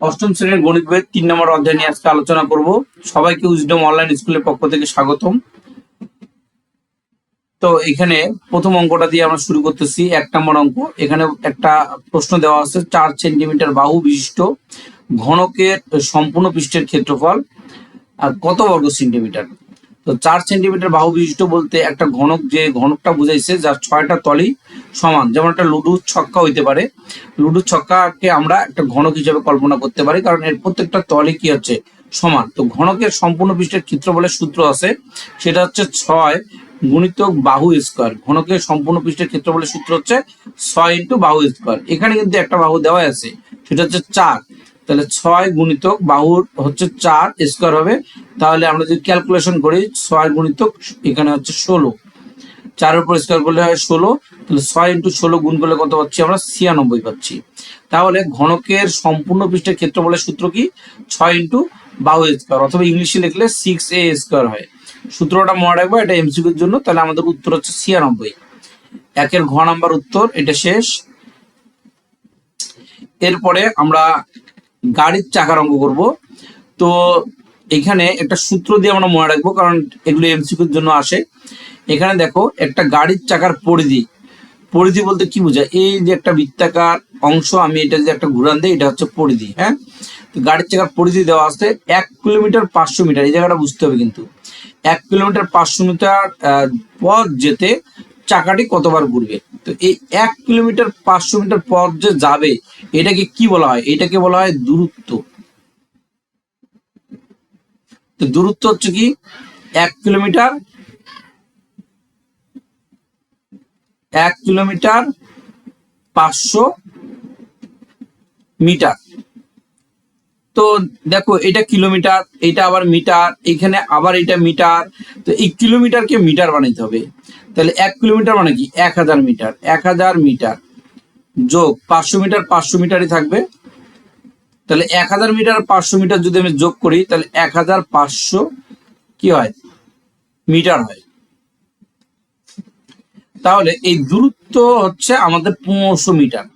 অষ্টম শ্রেণীর গণিত বইয়ের 3 নম্বর অধ্যায় নিয়ে আজকে আলোচনা করব। সবাইকে উইজডম অনলাইন স্কুলের পক্ষ থেকে স্বাগতম। তো এখানে প্রথম অঙ্কটা দিয়ে আমরা শুরু করতেছি। 1 নম্বর অঙ্ক। এখানে একটা প্রশ্ন দেওয়া আছে, 4 সেন্টিমিটার বাহু বিশিষ্ট ঘনকের সম্পূর্ণ পৃষ্ঠের ক্ষেত্রফল আর কত বর্গ সেন্টিমিটার। তো 4 সেন্টিমিটার বাহু বিশিষ্ট বলতে একটা ঘনক, যে ঘনকটা বুঝাইছে যার 6টা তলই সমান, যেমন একটা লুডু ছক্কা হইতে পারে। লুডু ছক্কাকে আমরা একটা ঘনক হিসেবে কল্পনা করতে পারি, কারণ এর প্রত্যেকটা তলই কি হচ্ছে, সমান। তো ঘনকের সম্পূর্ণ পৃষ্ঠের ক্ষেত্রফলের সূত্র আছে, সেটা হচ্ছে 6 গুণিতক বাহু স্কোয়ার। ঘনকের সম্পূর্ণ পৃষ্ঠের ক্ষেত্রফলের সূত্র হচ্ছে 6 ইন্টু বাহু স্কোয়ার। এখানে কিন্তু একটা বাহু দেওয়া আছে, সেটা হচ্ছে 4। তাহলে 6 গুণিতক বাহুর হচ্ছে 4 স্কোয়ার হবে। তাহলে আমরা যদি ক্যালকুলেশন করি, 6 গুণিতক এখানে হচ্ছে 16, 4 উপর স্কোয়ার করলে হয় 16। তাহলে 6 ইন্টু 16 গুণ করলে কত পাচ্ছি আমরা? 96 পাচ্ছি। তাহলে ঘনকের সম্পূর্ণ পৃষ্ঠের ক্ষেত্রফলের সূত্র কি? 6 ইন্টু বাহু স্কোয়ার, অথবা ইংলিশে লিখলে 6a স্কোয়ার হয়। সূত্রটা মনে রাখবো, এটা এমসিকিউর জন্য। তাহলে আমাদের উত্তর হচ্ছে 96। একের ঘ নাম্বার উত্তর, এটা শেষ। এরপরে আমরা গাড়ির চাকার অঙ্ক করব। তো এখানে একটা সূত্র দিয়ে আমরা মনে রাখবো, কারণ এগুলো এমসিকিউর জন্য আসে। এখানে দেখো, একটা গাড়ির চাকার পরিধি, পরিধি বলতে কি বোঝায়? এই যে একটা বৃত্তাকার অংশ, আমি এটা যে একটা ঘুরান দিই, এটা হচ্ছে পরিধি। হ্যাঁ, তো গাড়ির চাকার পরিধি দেওয়া আছে 1 কিলোমিটার 500 মিটার। এই জায়গাটা বুঝতে হবে কিন্তু, 1 কিলোমিটার 500 মিটার পথ যেতে চাকাটি কতবার ঘুরবে। তো এই 1 কিলোমিটার 500 মিটার পথ যে যাবে, এটাকে কি বলা হয়? এটাকে বলা হয় দূরত্ব। তো দূরত্ব হচ্ছে কি? 1 কিলোমিটার, 1 কিলোমিটার 500 মিটার। তো দেখো, এটা কিলোমিটার, এটা আবার মিটার, এখানে আবার এটা মিটার। তো এই কিলোমিটারকে মিটার বানাইতে হবে। তাহলে 1 কিলোমিটার মানে কি? 1000 মিটার। 1000 মিটার যোগ 500 মিটার, 500 মিটারই থাকবে। তাহলে 1000 মিটার 500 মিটার যদি আমি যোগ করি, তাহলে 1500 কি হয়? মিটার হয়। তাহলে এই দূরত্ব হচ্ছে আমাদের 1500 মিটার।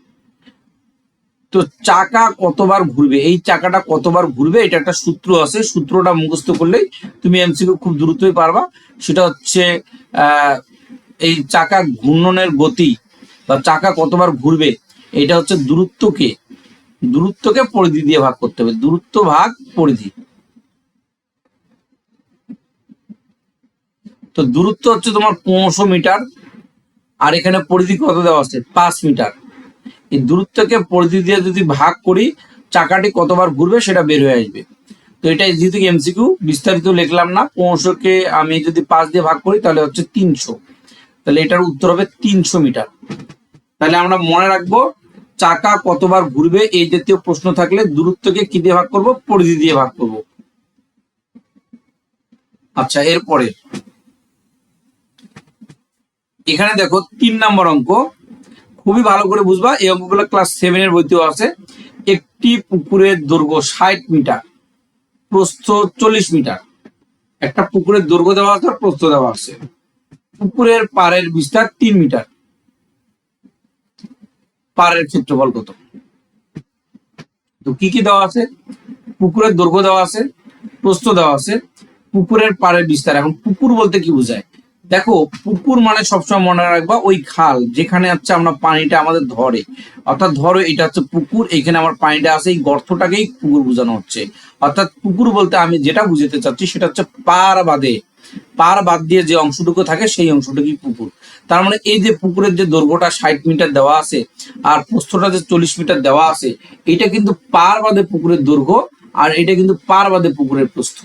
তো চাকা কতবার ঘুরবে, এই চাকাটা কতবার ঘুরবে, এটা একটা সূত্র আছে। সূত্রটা মুখস্থ করলেই তুমি এমসিকিউ খুব দ্রুতই পারবা। সেটা হচ্ছে এই চাকা ঘূর্ণনের গতি বা চাকা কতবার ঘুরবে, এটা হচ্ছে দূরত্বকে পরিধি দিয়ে ভাগ করতে হবে। দূরত্ব ভাগ পরিধি। তো দূরত্ব হচ্ছে তোমার 1500 মিটার, আর এখানে পরিধি কত দেওয়া আছে? 5 মিটার। এই দূরত্বকে পরিধি দিয়ে যদি ভাগ করি, চাকাটি কতবার ঘুরবে সেটা বের হয়ে আসবে। তো এটা যেহেতু এমসিকিউ, বিস্তারিত লিখলাম না। 1500 কে আমি যদি 5 দিয়ে ভাগ করি, তাহলে হচ্ছে 300। তাহলে এটার উত্তর হবে 300 মিটার। তাহলে আমরা মনে রাখবো, চাকা কতবার ঘুরবে এই জাতীয় প্রশ্ন থাকলে দূরত্বকে কি দিয়ে ভাগ করব? পরিধি দিয়ে ভাগ করব। আচ্ছা, এরপরে এখানে দেখো 3 নম্বর অঙ্ক, খুবই ভালো করে বুঝবা। এই অঙ্কগুলো ক্লাস 7 এর বইতেও আছে। একটি পুকুরের দৈর্ঘ্য 60 মিটার, প্রস্থ 40 মিটার। একটা পুকুরের দৈর্ঘ্য দেওয়া আছে, প্রস্থ দেওয়া আছে। পুকুরের পাড়ের বিস্তার 3 মিটার। পাড়ের ক্ষেত্রফল কত? তো কি কি দেওয়া আছে? পুকুরের দৈর্ঘ্য দেওয়া আছে, প্রস্থ দেওয়া আছে, পুকুরের পাড়ের বিস্তার। এখন পুকুর বলতে কি বোঝায়? দেখো, পুকুর মানে সবসময় মনে রাখবা ওই খাল যেখানে হচ্ছে আমরা পানিটা আমাদের ধরে, অর্থাৎ ধরো এটা হচ্ছে পুকুর, এখানে আমার পানিটা আছে, এই গর্তটাকেই পুকুর বোঝানো হচ্ছে। অর্থাৎ পুকুর বলতে আমি যেটা বুঝাতে চাচ্ছি, সেটা হচ্ছে পার বাদে, পার বাদ দিয়ে যে অংশটুকু থাকে সেই অংশটুকুই পুকুর। তার মানে এই যে পুকুরের যে দৈর্ঘ্যটা 60 মিটার দেওয়া আছে আর প্রস্থটা যে 40 মিটার দেওয়া আছে, এটা কিন্তু পার বাদে পুকুরের দৈর্ঘ্য, আর এটা কিন্তু পার বাদে পুকুরের প্রস্থ।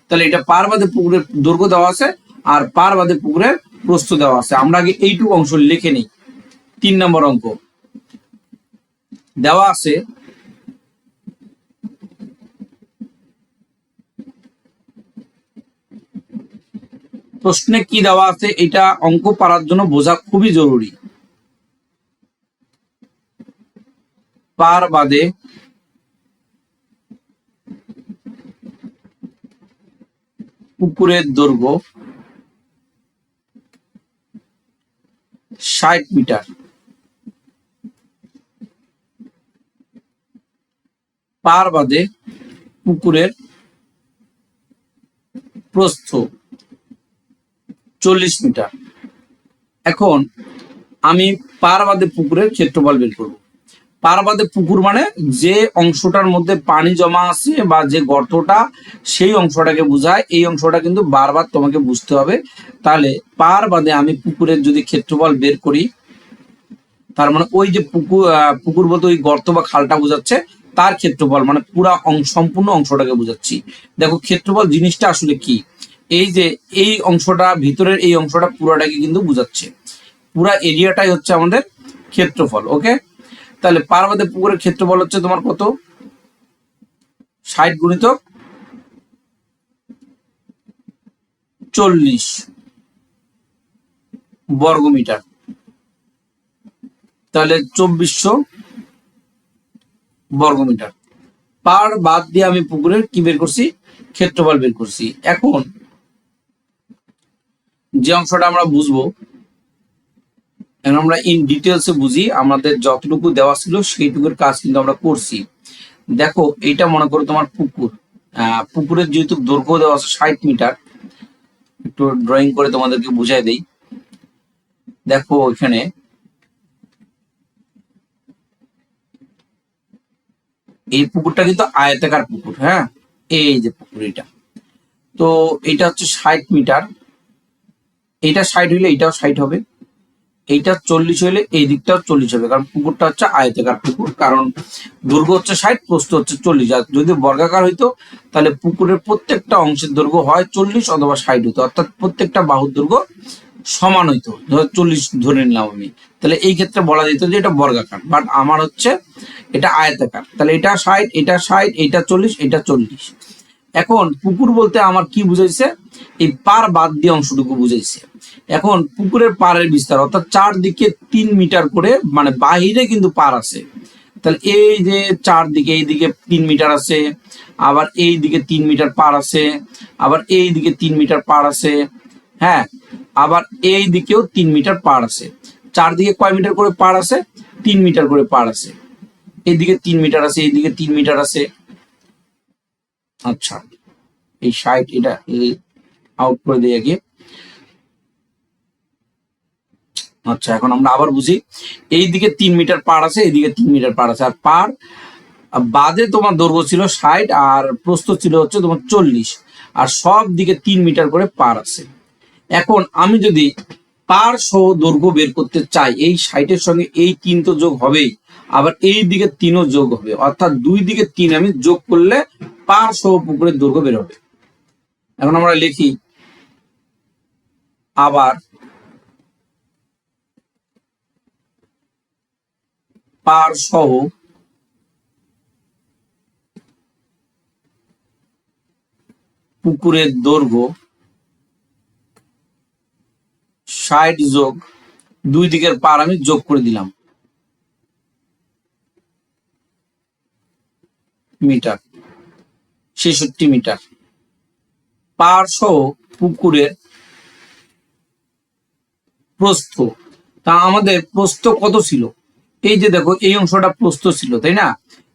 তাহলে এটা পার বাদে পুকুরের দৈর্ঘ্য দেওয়া আছে আর পার বাদে পুকুরের প্রস্থ দেওয়া আছে। আমরা আগে এইটুকু অংশ লিখে নিই। 3 নম্বর অঙ্ক দেওয়া আছে, প্রশ্নে কি দেওয়া আছে এটা অঙ্ক পারার জন্য বোঝা খুবই জরুরি। পার বাদে পুকুরের দৈর্ঘ্য 60 মিটার। পার বাদে পুকুরের প্রস্থ 40 মিটার। এখন আমি পার বাদে পুকুরের ক্ষেত্রফল বের করব। পার বাদে পুকুর মানে যে অংশটার মধ্যে পানি জমা আছে বা যে গর্তটা, সেই অংশটাকে বোঝায়। এই অংশটা কিন্তু বারবার তোমাকে বুঝতে হবে। তাহলে পার বাদে আমি পুকুরের যদি ক্ষেত্রফল বের করি, তার মানে ওই যে পুকুর বলতে ওই গর্ত বা খালটা বোঝাচ্ছে, তার ক্ষেত্রফল মানে পুরা সম্পূর্ণ অংশটাকে বোঝাচ্ছি। দেখো ক্ষেত্রফল জিনিসটা আসলে কি, এই যে এই অংশটা, ভিতরের এই অংশটা পুরাটাকে কিন্তু বোঝাচ্ছে। পুরা এরিয়াটাই হচ্ছে আমাদের ক্ষেত্রফল। ওকে, তাহলে পার বাদে পুকুরের ক্ষেত্রফল হচ্ছে তোমার কত, 60 গুণিতক 40 বর্গমিটার, তাহলে 2400 বর্গমিটার। পার বাদ দিয়ে আমি পুকুরের কি বের করছি, ক্ষেত্রফল বের করছি। এখন যে অংশটা আমরা বুঝবো, আমরা ইন ডিটেলসে বুঝি। আমাদের যতটুকু দেওয়া ছিল সেইটুকুর কাজ কিন্তু আমরা করছি। দেখো এইটা মনে করো তোমার পুকুর, পুকুরের যেহেতু দৈর্ঘ্য দেওয়া আছে 60 মিটার, একটু ড্রয়িং করে তোমাদেরকে বুঝাই দেই। দেখো এখানে এই পুকুরটা কিন্তু আয়তাকার পুকুর। হ্যাঁ, এই যে পুকুর এটা, তো এটা হচ্ছে 60 মিটার। এইটা 60 হইলে এইটাও 60 হবে, এইটা 40 হইলে এই দিকটাও 40 হবে, কারণ পুকুরটা হচ্ছে আয়তাকার পুকুর। কারণ দৈর্ঘ্য হচ্ছে 60, প্রস্থ হচ্ছে 40। আর যদি বর্গাকার হইতো তাহলে পুকুরের প্রত্যেকটা অংশের দৈর্ঘ্য হয় 40 অথবা 60 হতো, অর্থাৎ প্রত্যেকটা বাহুর দৈর্ঘ্য সমান হইতো। ধর 40 ধরে নিলাম আমি, তাহলে এই ক্ষেত্রে বলা যেত যে এটা বর্গাকার। বাট আমার হচ্ছে এটা আয়তাকার, তাহলে এটা 60, এটা 60, এটা 40, এটা 40। এখন পুকুর বলতে আমার কি বুঝাইছে, এই পার বাদ দিয়ে অংশটুকু বুঝাইছে। এখন পুকুরের পাড়ের বিস্তার, অর্থাৎ চারদিকে 3 মিটার করে, মানে বাহিরে কিন্তু পার আছে। তাহলে এই যে চারদিকে, এইদিকে 3 মিটার আছে, আবার এই দিকে 3 মিটার পার আছে, আবার এই দিকে 3 মিটার পার আছে। হ্যাঁ, আবার এই দিকেও 3 মিটার পার আছে। চারদিকে কয় মিটার করে পার আছে, 3 মিটার করে পার আছে। এইদিকে 3 মিটার আছে, এইদিকে 3 মিটার আছে। আচ্ছা, এই 60 এটা আউট করে দিই আগে। আচ্ছা, এখন আমরা আবার বুঝি। এইদিকে 3 মিটার পার আছে, এইদিকে 3 মিটার পার আছে। আর পার বাদে তোমার দৈর্ঘ্য ছিল 60 আর প্রস্থ ছিল হচ্ছে তোমার 40, আর সব দিকে 3 মিটার করে পার আছে। এখন আমি যদি পার সহ দৈর্ঘ্য বের করতে চাই, এই 60-এর সঙ্গে এই 3 তো যোগ হবেই, আবার এই দিকে 3ও যোগ হবে, অর্থাৎ দুই দিকে 3 আমি যোগ করলে পার সহ পুকুরের দৈর্ঘ্য বের হবে। এখন আমরা লিখি আবার পার সহ পুকুরের দৈর্ঘ্য 60 যোগ দুই দিকের পার আমি যোগ করে দিলাম মিটার, 66 মিটার। পার সহ পুকুরের প্রস্থ, তা আমাদের প্রস্থ কত ছিল, এই যে দেখো এই অংশটা প্রস্থ ছিল, তাই না?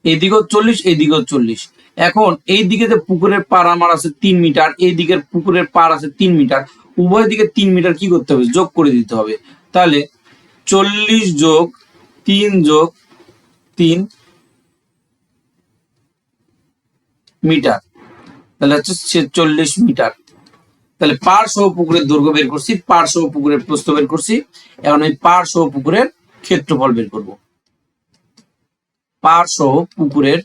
এইদিকেও 40, এইদিকেও 40। এখন এই দিকে যে পুকুরের পার আমার আছে 3 মিটার, এই দিকের পুকুরের পার আছে 3 মিটার, উভয় দিকে 3 মিটার কি করতে হবে, যোগ করে দিতে হবে। তাহলে 40 যোগ 3 যোগ 3 মিটার, তাহলে হচ্ছে 46 মিটার। তাহলে পার সহ পুকুরের দৈর্ঘ্য বের করছি, পার সহ পুকুরের প্রস্থ বের করছি। এখন এই পার সহ পুকুরের ক্ষেত্রফল বের করব। পার সহ পুকুরের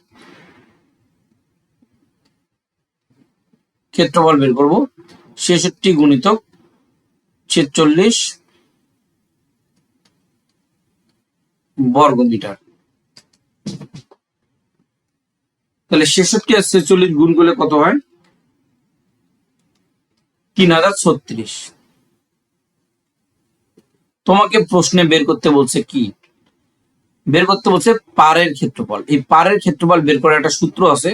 ক্ষেত্রফল বের করব 66 গুণিতক 46 বর্গমিটার। তাহলে 66 আর 46 গুণ করলে কত হয়, 3036। তোমাকে প্রশ্নে বের করতে বলছে কি, বের করতে বলছে পারের ক্ষেত্রফল। এই পারের ক্ষেত্রফল বের করার একটা সূত্র আছে,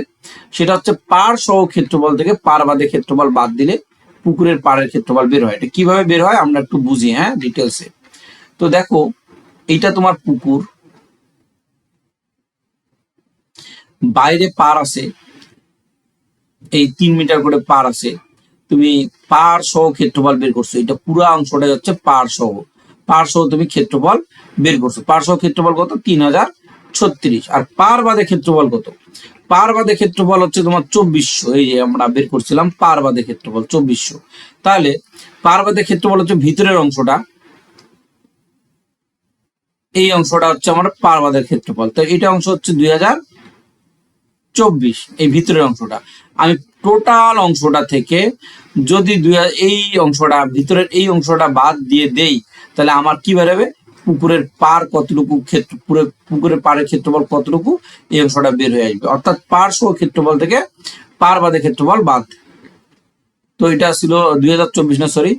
সেটা হচ্ছে পার সহ ক্ষেত্রফল থেকে পার বাদে ক্ষেত্রফল বাদ দিলে পুকুরের পারের ক্ষেত্রফল বের হয়। এটা কিভাবে বের হয় আমরা একটু বুঝি, হ্যাঁ, ডিটেলসে। তো দেখো এইটা তোমার পুকুর, বাইরে পার আছে, এই 3 মিটার করে পার আছে, তুমি পার সহ ক্ষেত্রফল বের করছো, এটা পুরো অংশটা হচ্ছে পার সহ, পার সহ তুমি ক্ষেত্রফল বের করছো। পার সহ ক্ষেত্রফল কত? 3036। আর পার বাদে ক্ষেত্রফল কত? পার বাদে ক্ষেত্রফল হচ্ছে তোমার 2400। এই যে আমরা বের করছিলাম পার বাদে ক্ষেত্রফল 2400। তাহলে পার বাদে ক্ষেত্রফল হচ্ছে ভিতরের অংশটা, এই অংশটা হচ্ছে আমার পার বাদের ক্ষেত্রফল। তো এটা অংশ হচ্ছে 2024, এই ভিতরের অংশটা। আমি টোটাল অংশটা থেকে যদি এই অংশটা, ভিতরের এই অংশটা বাদ দিয়ে দেই, তাহলে আমার কি বেরোবে? পুকুরের পার কতটুকু ক্ষেত্র, পুকুরের পাড়ের ক্ষেত্রফল কতটুকু, এই অংশটা বের হয়ে আসবে। অর্থাৎ পার সহ ক্ষেত্রফল থেকে পার বাদে ক্ষেত্রফল বাদ। তো এটা ছিল 2024, না সরি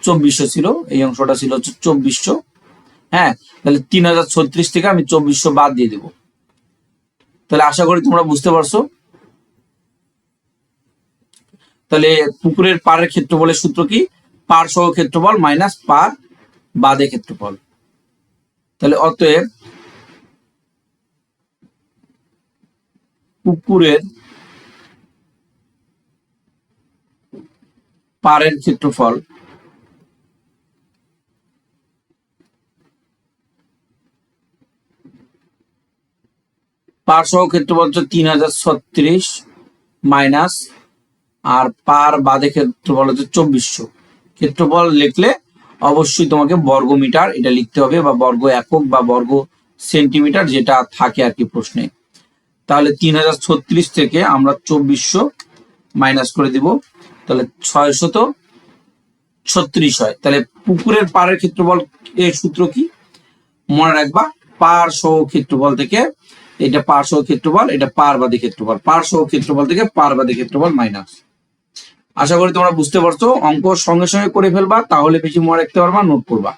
2400 ছিল, এই অংশটা ছিল হচ্ছে 2400। হ্যাঁ, তাহলে 3036 থেকে আমি 2400 বাদ দিয়ে দেবো। তাহলে আশা করি তোমরা বুঝতে পারছো। তাহলে পুকুরের পাড়ের ক্ষেত্রফলের সূত্র কি? পার সহ ক্ষেত্রফল মাইনাস পার বাদে ক্ষেত্রফল। তাহলে অতএব পুকুরের পাড়ের ক্ষেত্রফল পার সহ ক্ষেত্রফল হচ্ছে 3036 মাইনাস, আর পার বাদে ক্ষেত্রফল হচ্ছে 2400। ক্ষেত্রফল লিখলে অবশ্যই তোমাকে বর্গ মিটার এটা লিখতে হবে, বা বর্গ একক বা বর্গ সেন্টিমিটার, যেটা থাকে আর কি প্রশ্নে। তাহলে 3036 থেকে আমরা 2400 মাইনাস করে দিব, তাহলে 636 হয়। তাহলে পুকুরের পাড়ের ক্ষেত্রফল এর সূত্র কি? মনে রাখবা, পার সহ ক্ষেত্রফল থেকে, এটা পার সহ ক্ষেত্রফল, এটা পার বাদী ক্ষেত্রফল, পার সহ ক্ষেত্রফল থেকে পার বাদী ক্ষেত্রফল মাইনাস। আশা করি তোমরা বুঝতে পারছো। অঙ্ক সঙ্গে সঙ্গে করে ফেলবা, তাহলে বেশি মনে রাখতে পারবা, নোট করবা।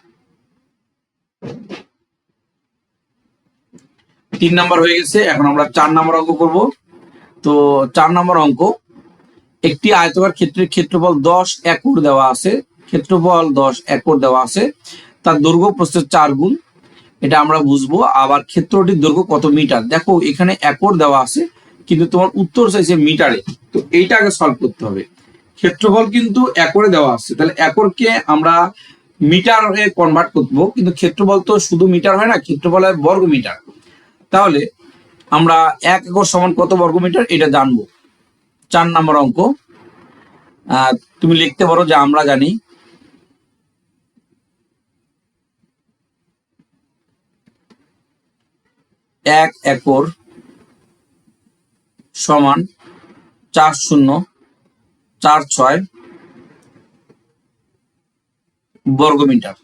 3 নাম্বার হয়ে গেছে, এখন আমরা 4 নাম্বার অঙ্ক করব। তো 4 নাম্বার অঙ্ক, একটি আয়তকার ক্ষেত্রের ক্ষেত্রফল 10 একর দেওয়া আছে, ক্ষেত্রফল 10 একর দেওয়া আছে, তার দৈর্ঘ্য প্রস্থের 4 গুণ, এটা আমরা বুঝবো। আবার ক্ষেত্রটির দৈর্ঘ্য কত মিটার? দেখো এখানে একর দেওয়া আছে, কিন্তু তোমার উত্তর চাইছে মিটারে, তো এইটা আগে সলভ করতে হবে। ক্ষেত্রফল কিন্তু একরে দেওয়া আছে, তাহলে একরকে আমরা মিটারে কনভার্ট করবো, কিন্তু ক্ষেত্রফল তো শুধু মিটার হয় না, ক্ষেত্রফল হয় বর্গ মিটার। তাহলে আমরা 1 একর সমান কত বর্গ মিটার, এটা জানবো। 4 নম্বর অঙ্ক, তুমি লিখতে পারো যে আমরা জানি 1 একর সমান 4046 বর্গ মিটার।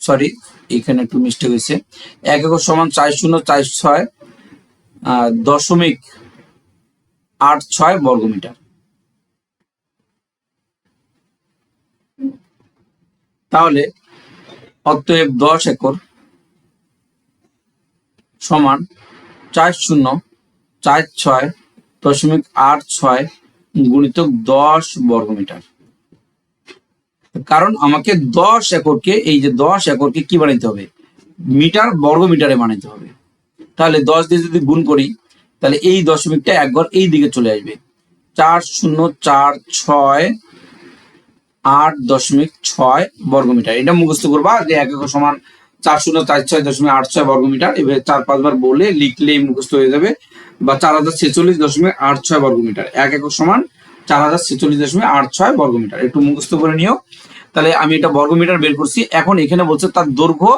সরি, এখানে একটু মিস্টেক হয়েছে। 1 একর সমান 4046.86 বর্গ মিটার। তাহলে অতএব 10 একর সমান 4046.86 গুণিতক 10 বর্গ মিটার। কারণ আমাকে 10 একরকে, এই যে 10 একরকে কি বানাইতে হবে? মিটার বর্গ মিটারে বানাইতে হবে। তাহলে 10 দিয়ে যদি গুণ করি, তাহলে এই দশমিকটা একবার এই দিকে চলে আসবে, 4046.8 বর্গ মিটার। এটা মুখস্থ করবা যে 1 একর সমান 4046.86 বর্গ মিটার। এভাবে 4-5 বার বলে লিখলেই মুখস্থ হয়ে যাবে। বা 4046.86 বর্গ মিটার। 1 একর সমান 4046.86 বর্গ মিটার, একটু মুখস্থ করে নিও। তাহলে আমি এটা বর্গ মিটার বের করছি। এখন এখানে বলছে তার দৈর্ঘ্য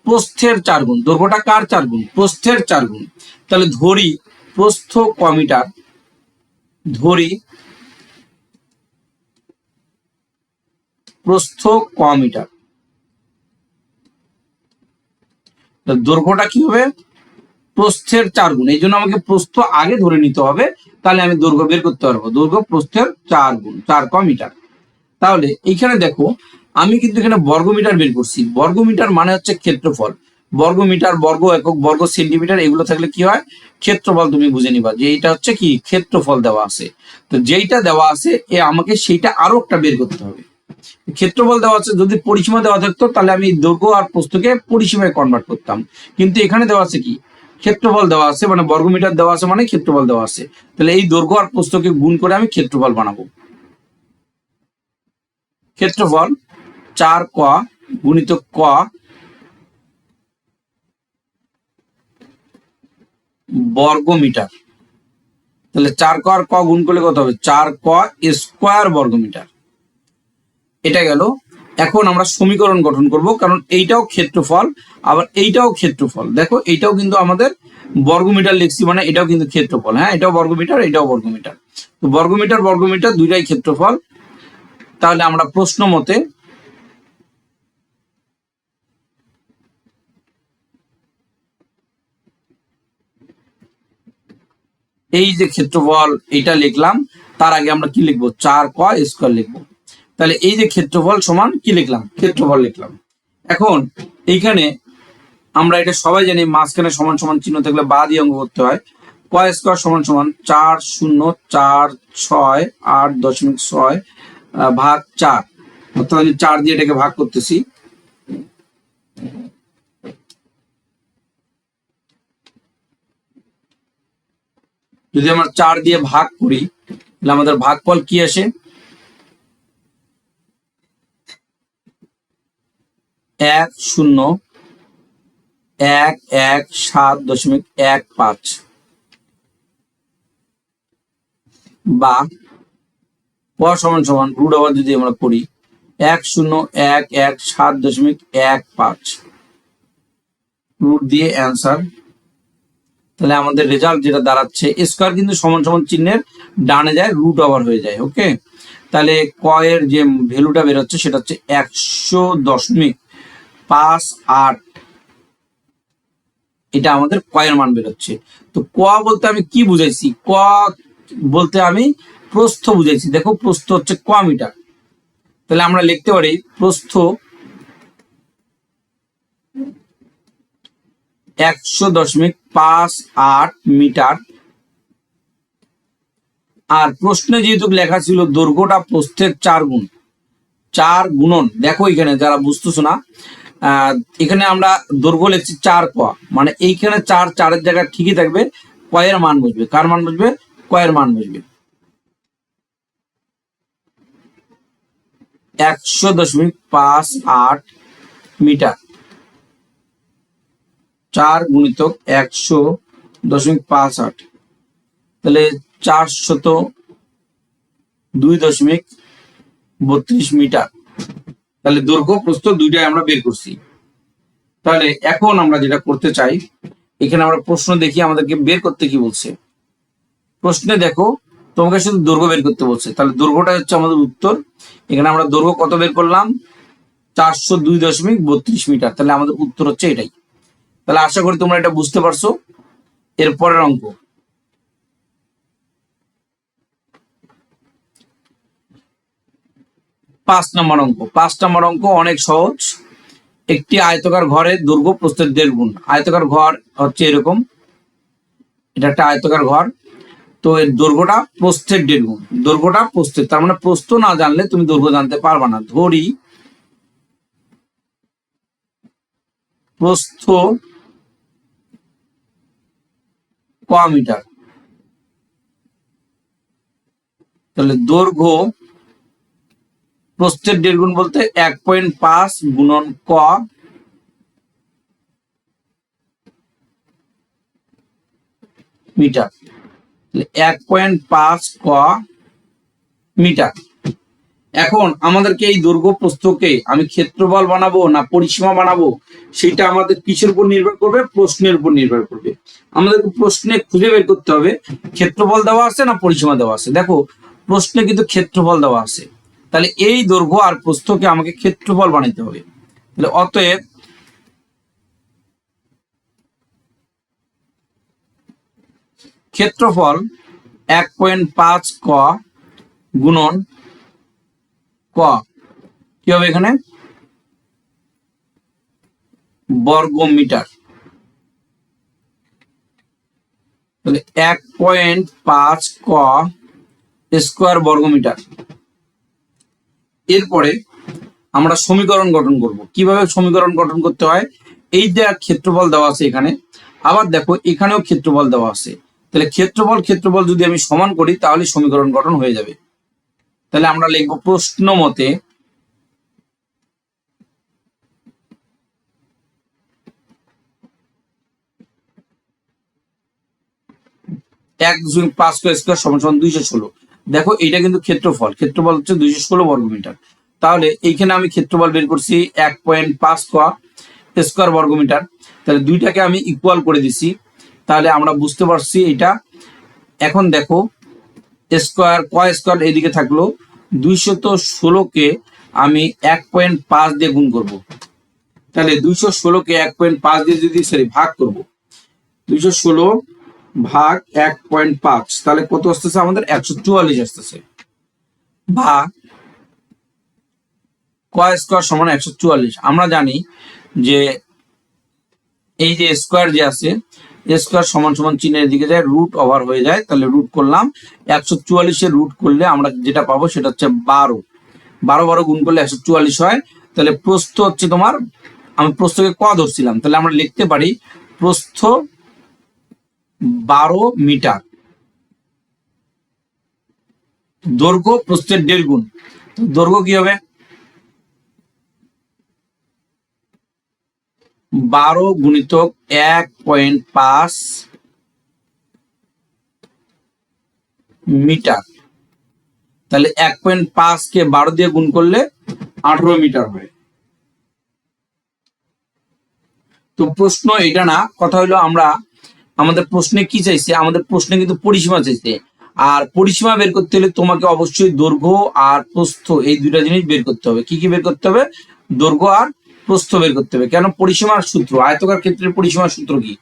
প্রস্থের 4 গুণ। দৈর্ঘ্যটা কার 4 গুণ? প্রস্থের 4 গুণ। তাহলে ধরি প্রস্থ ক মিটার, ধরি প্রস্থ ক মিটার, দৈর্ঘ্যটা কি হবে? প্রস্থের 4 গুণ। এই জন্য আমাকে প্রস্থ আগে ধরে নিতে হবে, তাহলে আমি দৈর্ঘ্য বের করতে পারবো। দৈর্ঘ্য প্রস্থের 4 গুণ, 4 ক মিটার। তাহলে এইখানে দেখো আমি কিন্তু এখানে বর্গ মিটার বের করছি। বর্গ মিটার মানে হচ্ছে ক্ষেত্রফল। বর্গ মিটার, বর্গ একক, বর্গ সেন্টিমিটার এগুলো থাকলে কি হয়? ক্ষেত্রফল তুমি বুঝে নিবা যে এইটা হচ্ছে কি ক্ষেত্রফল দেওয়া আছে। তো যেইটা দেওয়া আছে আমাকে সেইটা আরো একটা বের করতে হবে। ক্ষেত্রফল দেওয়া আছে, যদি পরিসীমা দেওয়া থাকতো তাহলে আমি দৈর্ঘ্য আর প্রস্থকে পরিসীমায় কনভার্ট করতাম, কিন্তু এখানে দেওয়া আছে কি ক্ষেত্রফল দেওয়া আছে মানে বর্গমিটার দেওয়া আছে মানে ক্ষেত্রফল দেওয়া আছে, তাহলে এই দৈর্ঘ্য আর প্রস্থকে গুণ করে আমি ক্ষেত্রফল বানাবো। ক্ষেত্রফল 4 ক গুণিতক ক বর্গমিটার। তাহলে 4 ক আর ক গুণ করলে কত হবে? 4 ক স্কয়ার বর্গমিটার। এটা গেল। এখন আমরা সমীকরণ গঠন করব, কারণ এইটাও ক্ষেত্রফল আবার এইটাও ক্ষেত্রফল। দেখো এইটাও কিন্তু আমাদের বর্গমিটার লিখছি মানে এটাও কিন্তু ক্ষেত্রফল। হ্যাঁ, এটাও বর্গমিটার, এটাও বর্গমিটার। তো বর্গমিটার বর্গমিটার দুইটাই ক্ষেত্রফল। তাহলে আমরা প্রশ্ন মতে এই যে ক্ষেত্রফল এটা লিখলাম, তার আগে আমরা কি লিখবো? 4 ক স্কয়ার লিখবো। তাহলে এই যে ক্ষেত্রফল সমান কি লিখলাম? ক্ষেত্রফল লিখলাম। এখন এইখানে আমরা এটা সবাই জানি, মাঝখানে সমান সমান চিহ্ন থাকলে বা দিয়ে অঙ্ক করতে হয়। ক স্কয়ার সমান সমান 4 0 4 6 8.6 ভাগ 4, অর্থাৎ আমি 4 দিয়ে এটাকে ভাগ করতেছি। যদি আমরা 4 দিয়ে ভাগ করি তাহলে আমাদের ভাগফল কি আসে? 1017.15 বা ক সমান সমান রুট ওভার যদি আমরা করি 1017.15 রুট দিয়ে অ্যান্সার। তাহলে আমাদের রেজাল্ট যেটা দাঁড়াচ্ছে, স্কয়ার কিন্তু সমান সমান চিহ্নের ডানে যায়, রুট ওভার হয়ে যায়। ওকে, তাহলে ক এর যে ভ্যালুটা বেরোচ্ছে সেটা হচ্ছে 100.58। এটা আমাদের ক এর মান বেরোচ্ছে। তো ক বলতে আমি কি বুঝাইছি? ক বলতে আমি প্রস্থ বুঝাইছি। দেখো প্রস্থ হচ্ছে ক মিটার। তাহলে আমরা লিখতে পারি প্রস্থ 100.58 মিটার। আর প্রশ্নে যেহেতু লেখা ছিল দৈর্ঘ্যটা প্রস্থের 4 গুণ, 4 গুণন, দেখো এখানে যারা বুঝতেছো না, এখানে আমরা দৈর্ঘ্য লিখছি 4 ক, মানে এইখানে 4 4-এর জায়গায় ঠিকই থাকবে, ক এর মান বসবে। কার মান বসবে? ক এর মান বসবে। 100.58 মিটার, 4 গুণিতক 100.58, তাহলে 402.32 মিটার। তাহলে দৈর্ঘ্য প্রস্থ দুইটাই আমরা বের করছি। তাহলে এখন আমরা যেটা করতে চাই, এখানে আমরা প্রশ্ন দেখি আমাদেরকে বের করতে কি বলছে। প্রশ্নে দেখো তোমাকে শুধু দৈর্ঘ্য বের করতে বলছে, তাহলে দৈর্ঘ্যটা হচ্ছে আমাদের উত্তর। এখানে আমরা দৈর্ঘ্য কত বের করলাম? 402.32 মিটার। তাহলে আমাদের উত্তর হচ্ছে এটাই। তাহলে আশা করি তোমরা এটা বুঝতে পারছো। এরপরের অঙ্ক, 5 নম্বর অঙ্ক। 5 নম্বর অঙ্ক অনেক সহজ। একটি আয়তাকার ঘরের দৈর্ঘ্য প্রস্থের 1.5 গুণ। আয়তাকার ঘর হচ্ছে এরকম, এটা একটা আয়তাকার ঘর। তো এর দৈর্ঘ্যটা প্রস্থের 1.5 গুণ। দৈর্ঘ্যটা প্রস্থের, তার মানে প্রস্থ না জানলে তুমি দৈর্ঘ্য জানতে পারবা না। ধরি প্রস্থ ক মিটার, তাহলে দৈর্ঘ্য প্রস্থের 1.5 গুণ বলতে 1.5 গুণন ক মিটার, 1.5 ক মিটার। এখন আমাদেরকে এই দৈর্ঘ্য প্রস্থকে আমি ক্ষেত্রফল বানাবো না পরিসীমা বানাবো, সেটা আমাদের কিসের উপর নির্ভর করবে? প্রশ্নের উপর নির্ভর করবে। আমাদেরকে প্রশ্নে খুঁজে বের করতে হবে ক্ষেত্রফল দেওয়া আছে না পরিসীমা দেওয়া আছে। দেখো প্রশ্নে কিন্তু ক্ষেত্রফল দেওয়া আছে, তাহলে এই দৈর্ঘ্য আর প্রস্থকে আমাকে ক্ষেত্রফল বানাইতে হবে। তাহলে অতএব ক্ষেত্রফল 1.5 ক গুণন ক কি হবে? এখানে বর্গ মিটার। তাহলে 1.5 ক স্কয়ার বর্গ মিটার। এরপরে আমরা সমীকরণ গঠন করব। কিভাবে সমীকরণ গঠন করতে হয়? এই যে ক্ষেত্রফল দেওয়া আছে এখানে, আবার দেখো এখানেও ক্ষেত্রফল দেওয়া আছে, তাহলে ক্ষেত্রফল যদি আমি সমান করি তাহলে সমীকরণ গঠন হয়ে যাবে। তাহলে আমরা লিখবো প্রশ্ন মতে এক দশমিক পাঁচ স্কোয়ার সমান সমান 216। দেখো এটা কিন্তু ক্ষেত্রফল হচ্ছে 216 বর্গমিটার। তাহলে এইখানে আমি ক্ষেত্রফল বের করছি 1.5 স্কোয়ার বর্গমিটার। তাহলে দুইটাকে আমি ইকুয়াল করে দিছি, তাহলে আমরা বুঝতে পারছি এটা। এখন দেখো স্কোয়ার এদিকে থাকলো, 216কে আমি 1.5 দিয়ে গুণ করব। তাহলে 216কে 1.5 দিয়ে যদি ভাগ করব, 216 ভাগ 1.5, তাহলে কত আসতেছে আমাদের 144 আসতেছে। বা স্কোয়ার সমান 144। আমরা জানি যে এই যে স্কোয়ার যে আছে, স্কোয়ার সমান সমান চিহ্নের দিকে যায়, রুট ওভার হয়ে যায়, তাহলে রুট করলাম 144 রুট করলে আমরা যেটা পাবো সেটা হচ্ছে 12। 12 গুণ করলে 144 হয়। তাহলে প্রস্থ হচ্ছে তোমার, আমি প্রস্থকে ক ধরছিলাম, তাহলে আমরা লিখতে পারি প্রস্থ 12 মিটার, দৈর্ঘ্য প্রস্থের 1.5 গুণ। দৈর্ঘ্য কি হবে 12 গুণিতক 1.5 মিটার। তাহলে 1.5 কে 12 দিয়ে গুণ করলে 18 মিটার হয়। তো প্রশ্ন এটা না, কথা হলো আমরা আমাদের প্রশ্নে কি চাইছে, আমাদের প্রশ্নে কিন্তু পরিসীমা চাইছে। আর পরিসীমা বের করতে হলে তোমাকে অবশ্যই দৈর্ঘ্য আর প্রস্থ এই দুইটা জিনিস বের করতে হবে। কি কি বের করতে হবে? দৈর্ঘ্য আর প্রস্থ বের করতে হবে। কেন? পরিসীমার সূত্র, আয়তকার ক্ষেত্রের পরিসীমার সূত্র কি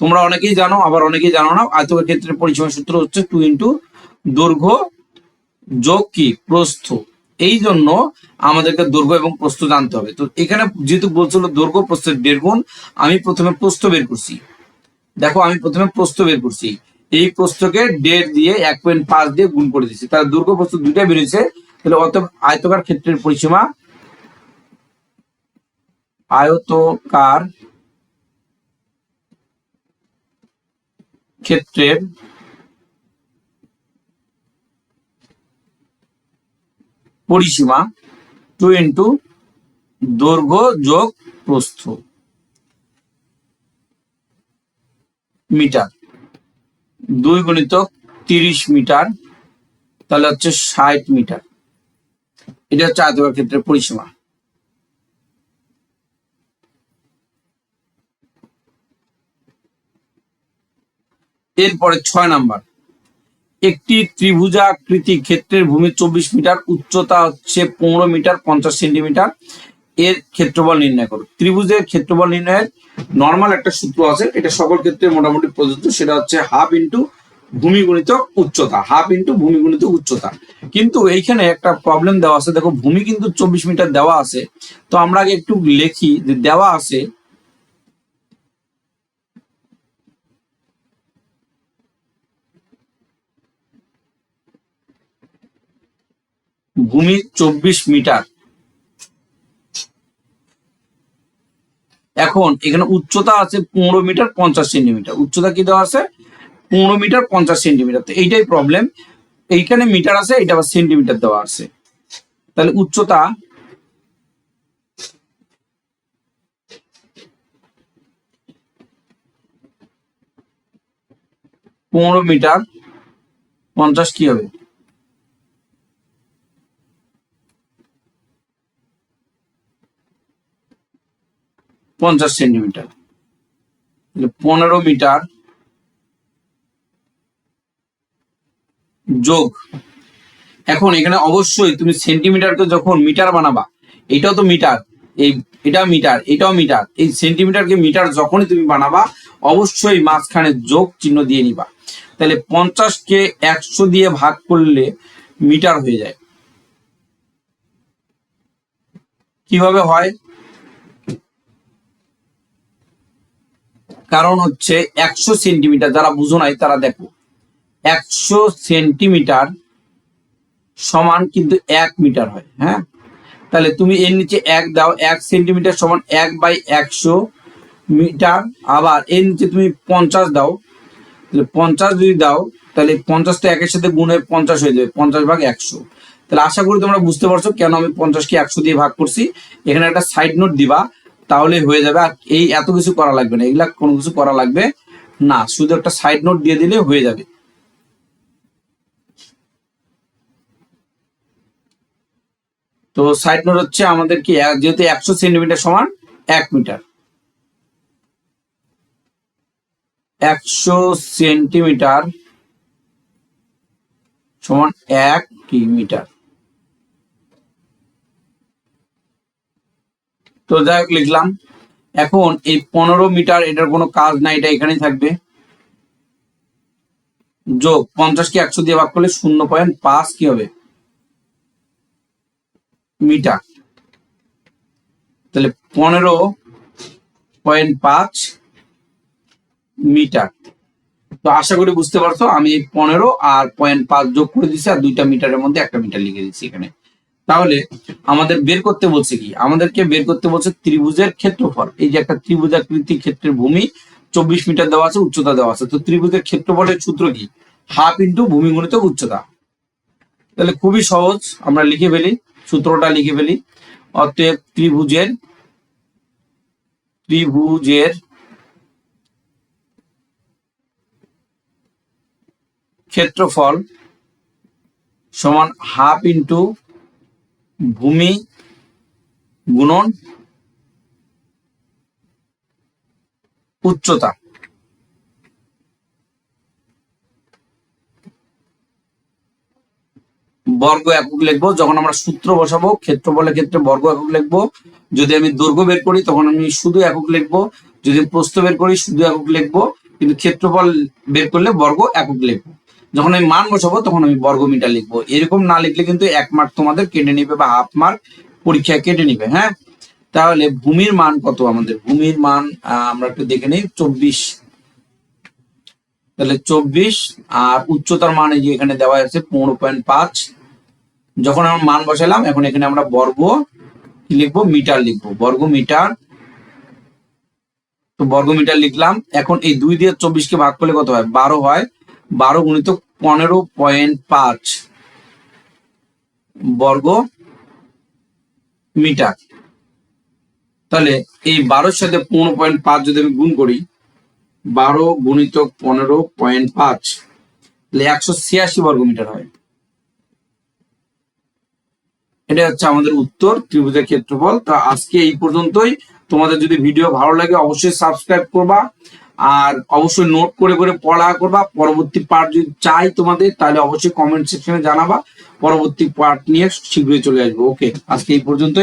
তোমরা অনেকেই জানো, আবার অনেকেই জানো না। আয়তকার ক্ষেত্রের পরিসীমার সূত্র হচ্ছে 2 ইন্টু দৈর্ঘ্য যোগ কি প্রস্থ। এই জন্য আমাদেরকে দৈর্ঘ্য এবং প্রস্থ জানতে হবে। তো এখানে যেহেতু বলছিল দৈর্ঘ্য প্রস্থের 1.5 গুণ, আমি প্রথমে প্রস্থ বের করছি। দেখো আমি প্রথমে প্রস্থ বের করছি, এই প্রস্থকে 1.5 দিয়ে 1.5 দিয়ে গুণ করে দিচ্ছি, তাহলে দৈর্ঘ্য প্রস্থ দুইটা বেরিয়েছে। তাহলে অতএব আয়তকার ক্ষেত্রের পরিসীমা, আয়তকার ক্ষেত্রের পরিসীমা 2 ইন্টু দৈর্ঘ্য যোগ প্রস্থ মিটার, 2 গুণিতক 30 মিটার, তাহলে হচ্ছে 60 মিটার। এটা হচ্ছে আয়তকার ক্ষেত্রের পরিসীমা। এরপরে 6 নাম্বার, একটি ত্রিভুজাকৃতি ক্ষেত্রের ভূমি 24 মিটার, উচ্চতা হচ্ছে 15 মিটার 50 সেন্টিমিটার, এর ক্ষেত্রফল নির্ণয় করো। ত্রিভুজের ক্ষেত্রফল নির্ণয়ের নর্মাল একটা সূত্র আছে, এটা সকল ক্ষেত্রে মোটামুটি প্রযোজ্য, সেটা হচ্ছে হাফ ইন্টু ভূমি গুণিত উচ্চতা, হাফ ইন্টু ভূমি গুণিত উচ্চতা। কিন্তু এইখানে একটা প্রবলেম দেওয়া আছে, দেখো ভূমি কিন্তু 24 মিটার দেওয়া আছে। তো আমরা আগে একটু লিখি যে দেওয়া আছে ভূমি 24 মিটার। এখন এখানে উচ্চতা আছে 15 মিটার 50 সেন্টিমিটার, উচ্চতা কি দেওয়া আছে 15 মিটার 50 সেন্টিমিটার। তো এইটাই প্রবলেম, এইখানে মিটার আছে, এটা আবার সেন্টিমিটার দেওয়া আছে। তাহলে উচ্চতা 15 মিটার 50 কি হবে 50 সেন্টিমিটার, 15 মিটার যোগ, এখন এখানে অবশ্যই তুমি সেন্টিমিটারকে যখন মিটার বানাবা, এটাও তো মিটার, এই এটা মিটার, এটাও মিটার, এই সেন্টিমিটারকে মিটার যখনই তুমি বানাবা অবশ্যই মাঝখানে যোগ চিহ্ন দিয়ে নিবা। তাহলে 50কে 100 দিয়ে ভাগ করলে মিটার হয়ে যায়। কিভাবে হয়? কারণ হচ্ছে 100 সেন্টিমিটার, যারা বুঝো নাই তারা দেখো, 100 সেন্টিমিটার সমান কিন্তু 1 মিটার হয়। হ্যাঁ, তাহলে তুমি এর নিচে 1 দাও, 1 সেন্টিমিটার সমান 1/100 মিটার। আবার এর নিচে তুমি 50 দাও, তাহলে 50 যদি দাও তাহলে 50টা একের সাথে গুণ হয়ে 50 হয়ে যাবে, 50/100। তাহলে আশা করি তোমরা বুঝতে পারছো কেন আমি 50কে 100 দিয়ে ভাগ করছি। এখানে একটা সাইড নোট দিবা, তাহলে হয়ে যাবে। আর এই এত কিছু করা লাগবে না, এগুলা কোনো কিছু করা লাগবে না, শুধু একটা সাইড নোট দিয়ে দিলে হয়ে যাবে। তো সাইড নোট হচ্ছে আমাদের কি, যেহেতু 100 সেন্টিমিটার সমান 1 মিটার, 100 সেন্টিমিটার সমান 1 মিটার। তো যাই হোক লিখলাম। এখন এই 15 মিটার, এটার কোনো কাজ নাই, এটা এখানেই থাকবে। যোগ 50কে 100 দিয়ে ভাগ করলে 0.5 কি হবে মিটার। তাহলে 15.5 মিটার। তো আশা করি বুঝতে পারছো, আমি 15 আর 0.5 যোগ করে দিচ্ছি, আর 2টা মিটারের মধ্যে 1টা মিটার লিখে দিচ্ছি এখানে। তাহলে আমাদের বের করতে বলছে কি, আমাদেরকে বের করতে বলছে ত্রিভুজের ক্ষেত্রফল। এই যে একটা ত্রিভুজাকৃতি ক্ষেত্রের ভূমি 24 মিটার দেওয়া আছে, উচ্চতা দেওয়া আছে। তো ত্রিভুজের ক্ষেত্রফলের সূত্র কি, হাফ ইন্টু ভূমি গুণিত উচ্চতা। তাহলে খুবই সহজ, আমরা লিখে ফেলি, সূত্রটা লিখে ফেলি। অতএব ত্রিভুজের ক্ষেত্রফল সমান হাফ ইন্টু ভূমি গুণন উচ্চতা। বর্গ একক লিখবো যখন আমরা সূত্র বসাবো, ক্ষেত্রফলের ক্ষেত্রে বর্গ একক লিখবো। যদি আমি দৈর্ঘ্য বের করি তখন আমি শুধু একক লিখবো, যদি প্রস্থ বের করি শুধু একক লিখবো, কিন্তু ক্ষেত্রফল বের করলে বর্গ একক লিখবো। যখন আমি মান বসাবো তখন আমি বর্গ মিটার লিখবো। এরকম না লিখলে কিন্তু 1 মার্ক তোমাদের কেটে নিবে, বা হাফ মার্ক পরীক্ষায় কেটে নিবে। হ্যাঁ, তাহলে ভূমির মান কত, আমাদের ভূমির মান আমরা একটু দেখে নিই, 24। তাহলে 24, আর উচ্চতার মান এই যে এখানে দেওয়া আছে 15.5। যখন আমরা মান বসালাম, এখন এখানে আমরা বর্গ কি লিখবো, মিটার লিখবো, বর্গ মিটার। তো বর্গ মিটার লিখলাম। এখন এই 2 দিয়ে 24কে ভাগ করলে কত হয়, 12 হয়। 12 গুণিত 15.5 বর্গ মিটার। তাহলে এই 12-র সাথে 15.5 যদি আমি গুণ করি, 12 গুণিত 15.5, তাহলে 186 বর্গ মিটার হয়। এটা হচ্ছে আমাদের উত্তর, ত্রিভুজের ক্ষেত্রফল। তা আজকে এই পর্যন্তই। তোমাদের যদি ভিডিও ভালো লাগে অবশ্যই সাবস্ক্রাইব করবা, আর অবশ্যই নোট করে করে পড়া করবা। পরবর্তী পার্ট যদি চাই তোমাদের, তাহলে অবশ্যই কমেন্ট সেকশনে জানাবা, পরবর্তী পার্ট নিয়ে শীঘ্রই চলে আসবো। ওকে, আজকে এই পর্যন্তই।